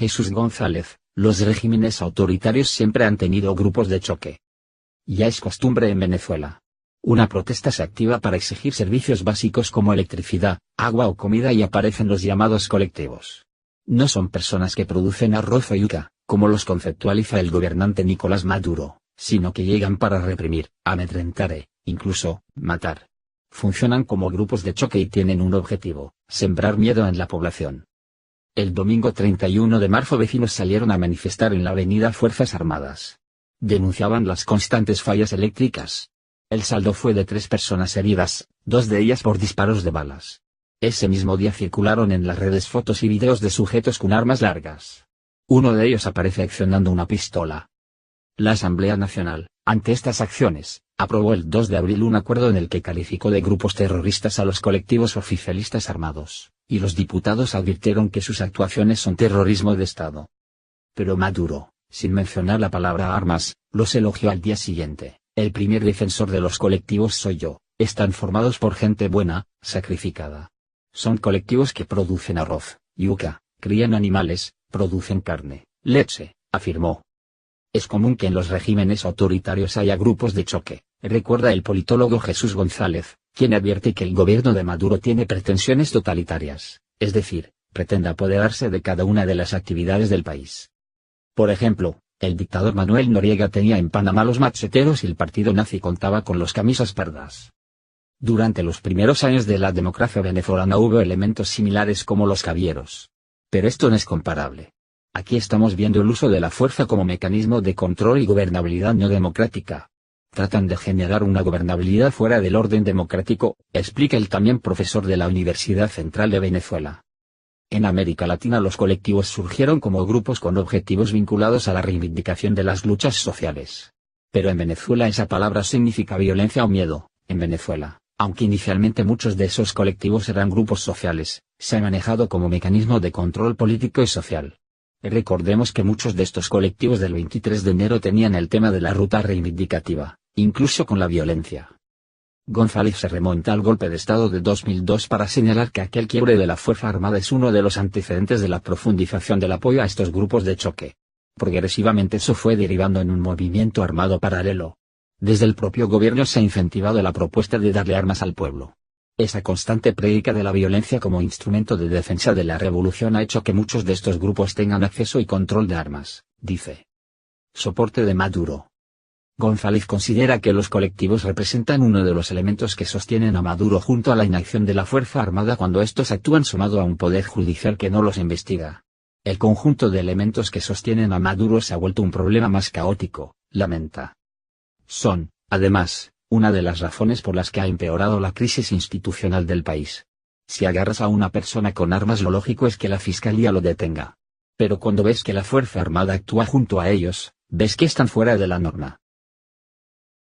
Jesús González, los regímenes autoritarios siempre han tenido grupos de choque. Ya es costumbre en Venezuela. Una protesta se activa para exigir servicios básicos como electricidad, agua o comida y aparecen los llamados colectivos. No son personas que producen arroz o yuca, como los conceptualiza el gobernante Nicolás Maduro, sino que llegan para reprimir, amedrentar e, incluso, matar. Funcionan como grupos de choque y tienen un objetivo: sembrar miedo en la población. El domingo 31 de marzo vecinos salieron a manifestar en la avenida Fuerzas Armadas. Denunciaban las constantes fallas eléctricas. El saldo fue de 3 personas heridas, 2 de ellas por disparos de balas. Ese mismo día circularon en las redes fotos y videos de sujetos con armas largas. Uno de ellos aparece accionando una pistola. La Asamblea Nacional, ante estas acciones, aprobó el 2 de abril un acuerdo en el que calificó de grupos terroristas a los colectivos oficialistas armados, y los diputados advirtieron que sus actuaciones son terrorismo de Estado. Pero Maduro, sin mencionar la palabra armas, los elogió al día siguiente: el primer defensor de los colectivos soy yo, están formados por gente buena, sacrificada. Son colectivos que producen arroz, yuca, crían animales, producen carne, leche, afirmó. Es común que en los regímenes autoritarios haya grupos de choque, recuerda el politólogo Jesús González, quien advierte que el gobierno de Maduro tiene pretensiones totalitarias, es decir, pretende apoderarse de cada una de las actividades del país. Por ejemplo, el dictador Manuel Noriega tenía en Panamá los macheteros y el partido nazi contaba con los camisas pardas. Durante los primeros años de la democracia venezolana hubo elementos similares como los cavieros. Pero esto no es comparable. Aquí estamos viendo el uso de la fuerza como mecanismo de control y gobernabilidad no democrática. Tratan de generar una gobernabilidad fuera del orden democrático, explica el también profesor de la Universidad Central de Venezuela. En América Latina los colectivos surgieron como grupos con objetivos vinculados a la reivindicación de las luchas sociales. Pero en Venezuela esa palabra significa violencia o miedo. En Venezuela, aunque inicialmente muchos de esos colectivos eran grupos sociales, se han manejado como mecanismo de control político y social. Recordemos que muchos de estos colectivos del 23 de enero tenían el tema de la ruta reivindicativa, incluso con la violencia. González se remonta al golpe de Estado de 2002 para señalar que aquel quiebre de la Fuerza Armada es uno de los antecedentes de la profundización del apoyo a estos grupos de choque. Progresivamente eso fue derivando en un movimiento armado paralelo. Desde el propio gobierno se ha incentivado la propuesta de darle armas al pueblo. Esa constante prédica de la violencia como instrumento de defensa de la revolución ha hecho que muchos de estos grupos tengan acceso y control de armas, dice. Soporte de Maduro. González considera que los colectivos representan uno de los elementos que sostienen a Maduro junto a la inacción de la Fuerza Armada cuando estos actúan sumado a un poder judicial que no los investiga. El conjunto de elementos que sostienen a Maduro se ha vuelto un problema más caótico, lamenta. Son, además, una de las razones por las que ha empeorado la crisis institucional del país. Si agarras a una persona con armas lo lógico es que la fiscalía lo detenga. Pero cuando ves que la Fuerza Armada actúa junto a ellos, ves que están fuera de la norma.